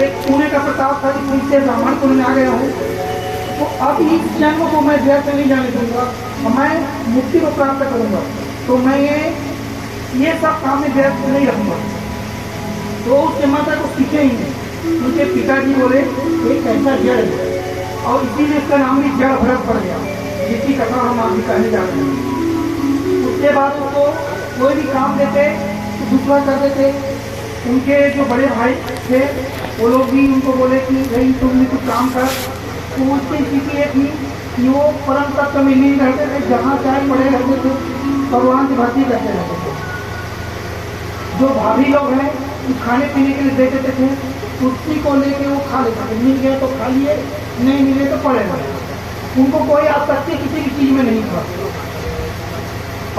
और एक पुणे का प्रताप था कि इससे ब्राह्मण कुल में आ गया हूँ, तो अब इस जन्म को मैं जेल से नहीं जाने दूंगा, मैं मुक्ति को प्राप्त करूंगा, तो मैं ये सब काम में जेल नहीं रहूंगा। तो उसके माता को सीखे ही नहीं। उनके पिताजी बोले एक ऐसा जड़ है, और इसीलिए इसका नाम भी जड़ भरत पड़ गया, जिसकी कथा हम आपकी कहने जा रहे हैं। उसके बाद उसको कोई भी काम देते तो दूसरा कर देते। उनके जो बड़े भाई थे वो लोग भी उनको बोले कि भाई तुम भी कुछ काम कर। तो उसकी स्थिति ये थी कि वो परम तत्व में लीन रहते थे, जहाँ चाहे पड़े रहते थे, भगवान की भक्ति करते रहते थे। जो भाभी लोग हैं कुछ खाने पीने के लिए दे देते थे, उसी को लेके वो खा लेते थे। मिल गया तो खा लिए, नहीं मिले तो पड़े रहे। उनको कोई आसक्ति किसी भी चीज में नहीं था,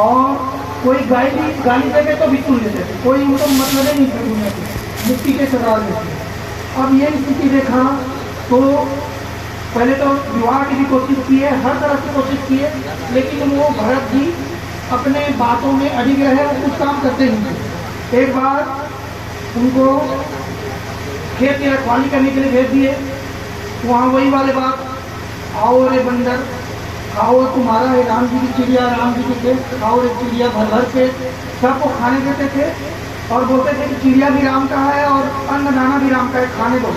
और कोई गाली देते तो भी सुन लेते थे, कोई उनको मतलब ही नहीं था दुनिया की, मुक्ति के सदा देते। अब ये स्थिति देखा तो पहले तो विवाह की भी कोशिश की है, हर तरह से कोशिश की है, लेकिन वो भरत जी अपने बातों में अड़िग रहे, वो कुछ काम करते नहीं थे। एक बार उनको खेत की रखवाली करने के लिए भेज दिए। वहाँ वही वाले बात, आओ रे बंदर खाओ, तुम्हारा है राम जी की चिड़िया, राम जी की खेत खाओ रे चिड़िया, भर भर के सबको खाने देते थे, और बोलते थे कि चिड़िया भी राम का है और अन्न दाना भी राम का है, खाने दो,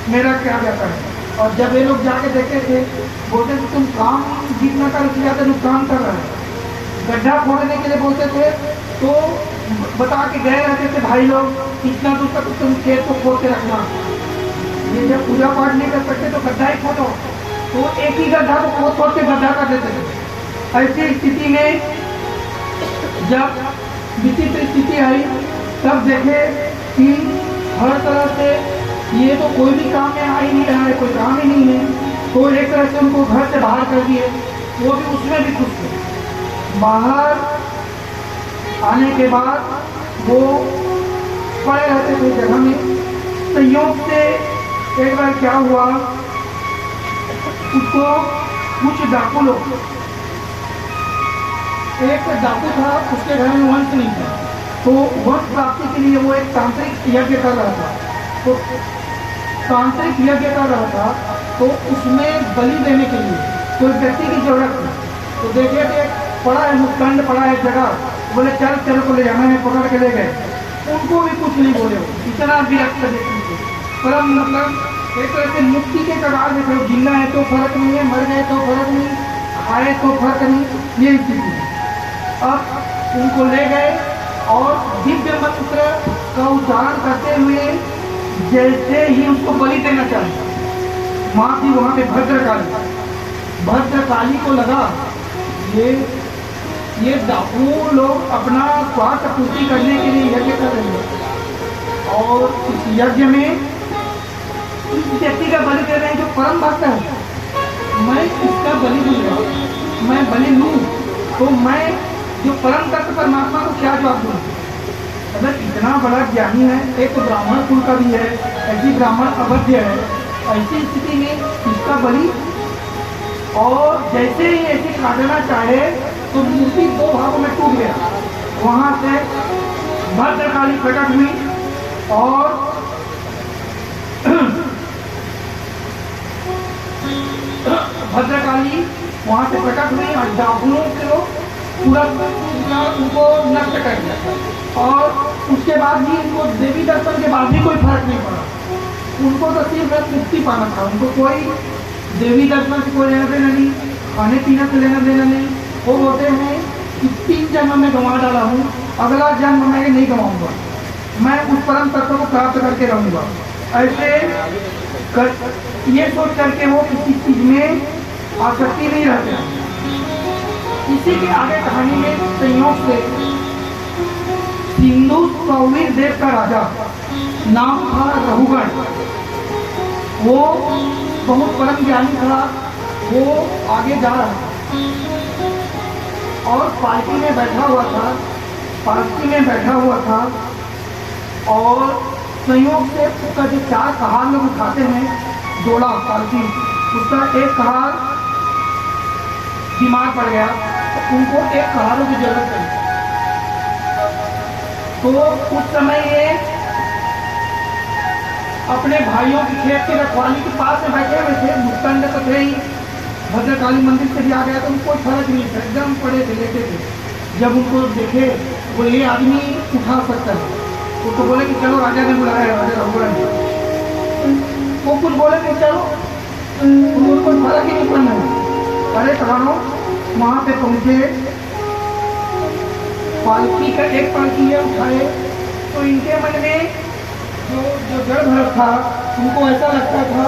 मेरा क्या जाता है। और जब ये लोग जाके देखते थे, बोलते थे तुम काम जितना कर उससे ज़्यादा नुकसान कर रहे हैं। गड्ढा खोदने के लिए बोलते थे तो बता के गए रहते थे भाई लोग, इतना दूर तक तुम खेत को खोद के रखना, ये जब पूजा पाठ नहीं कर सकते तो गड्ढा ही खोदो। तो एक ही गड्ढा को खोद खोद के गड्ढा कर देते थे। ऐसी स्थिति में जब विचित्र स्थिति आई, तब देखे कि हर तरह से ये तो कोई भी काम में आ ही नहीं रहा है, कोई काम ही नहीं है। तो एक तरह से उनको घर से बाहर कर दिए, वो भी उसमें भी खुश थे। बाहर आने के बाद वो पड़े रहते थे जगह में। संयोग से एक बार क्या हुआ, उसको कुछ डाकू लोग, एक डाकू था, उसके घर में वंश नहीं था, तो वंश प्राप्ति के लिए वो एक तांत्रिक यज्ञ कर रहा था। तो तांत्रिक यज्ञ कर रहा था, तो उसमें बलि देने के लिए कोई व्यक्ति की जरूरत थी। तो देखे कि पड़ा है मुखदंड, पड़ा है जगह, बोले चल चल को ले जाना है, पकड़ के ले गए। उनको भी कुछ नहीं बोले, इतना विरक्त देते थे। पर मतलब एक तरह से मुक्ति के कगार में थे, जिंदा है तो फर्क नहीं है, मर गए तो फर्क नहीं, खाए तो फर्क नहीं, ये स्थिति है। अब उनको ले गए और दिव्य मंत्र का उच्चारण करते हुए जैसे ही उसको बलि देना चाहिए, माँ थी वहाँ पे भद्रकाली को लगा ये डाकू लोग अपना स्वार्थ पूर्ति करने के लिए यज्ञ कर रहे हैं, और इस यज्ञ में इस व्यक्ति का बलि दे रहे हैं जो परम भक्त है। मैं इसका बलि दूंगा, मैं बलि लूँ तो मैं जो परम तत्व परमात्मा को क्या जवाब दूँ। अगर इतना बड़ा ज्ञानी है, एक तो ब्राह्मण कुल का भी है, ऐसी ब्राह्मण अवध्य है, ऐसी स्थिति में इसका बलि, और जैसे ही ऐसे काटना चाहे तो मूर्ति दो भागों में टूट गया। वहां से भद्रकाली प्रकट हुई और भद्रकाली वहां से प्रकट हुई और डाकुओं को पूरा उनको नष्ट कर दिया। और उसके बाद भी उनको देवी दर्शन के बाद भी कोई फर्क नहीं पड़ा। उनको तो सिर्फ मुक्ति पाना था, उनको कोई देवी दर्शन से कोई लेना देना नहीं, खाने पीने से लेना देना नहीं। वो बोलते हैं कि 3 जन्म में गंवा डाला हूँ, अगला जन्म मैं नहीं गंवाऊंगा, मैं उस परम तत्व को प्राप्त करके रहूंगा। ऐसे ये सोच करके वो किसी चीज में आसक्ति नहीं रहते। इसी के आगे कहानी में संयोग से सिंधु सौवीर देव का राजा नाम था रघुगण, वो बहुत परम ज्ञानी था। वो आगे जा रहा था और पालकी में बैठा हुआ था, और संयोग से उसका जो 4 कहार लोग उठाते हैं जोड़ा पालकी, उसका एक कहार बीमार पड़ गया, तो उनको एक कहारों की जरूरत पड़ी। तो उस समय ये अपने भाइयों की खेत की रखवाली के पास में बैठे हुए थे, भुक्तंड तो थे ही, भद्रकाली मंदिर से भी आ गया तो उनको कोई फर्क नहीं था, एकदम पड़े थे, लेटे थे। जब उनको देखे बोले ये आदमी उठा सकता है, उसको बोले कि चलो राजा ने बुलाया है, राजा रघुवर ने। वो कुछ बोले कि चलो, उनको कोई फर्क ही नहीं पड़ना है। अरे कहानों वहाँ पे पहुँचे, पालकी का एक पालकी ये उठाए तो इनके मन में जो जड़ भर था, उनको ऐसा लगता था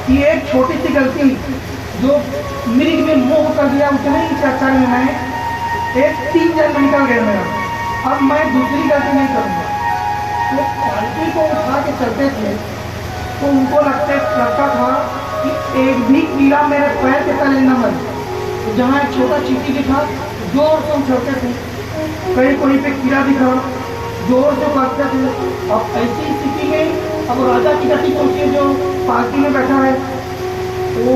कि एक छोटी सी गलती जो मृग में मोह कर दिया, उतने ही चक्कर में मैं एक 3 जन्म निकल गया मेरा, अब मैं दूसरी गलती नहीं करूँगा। तो पालकी को उठा के चलते थे तो उनको लगता था कि एक भी कीड़ा मेरे पैर के तले न मरे। तो जहाँ एक छोटा चींटी दिखा जोर से चलते थे, कहीं पे कीड़ा दिखा जोर से भागते थे। अब ऐसी स्थिति में अब राजा की गति पहुंची, जो पालकी में बैठा है वो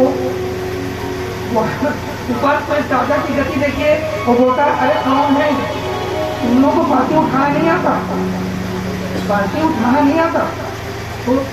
ऊपर पर राजा की गति देखिए, वो बोलता है अरे कौन है, तुम लोगों को पालकी उठाना नहीं आता, पालकी उठाना नहीं आता। तो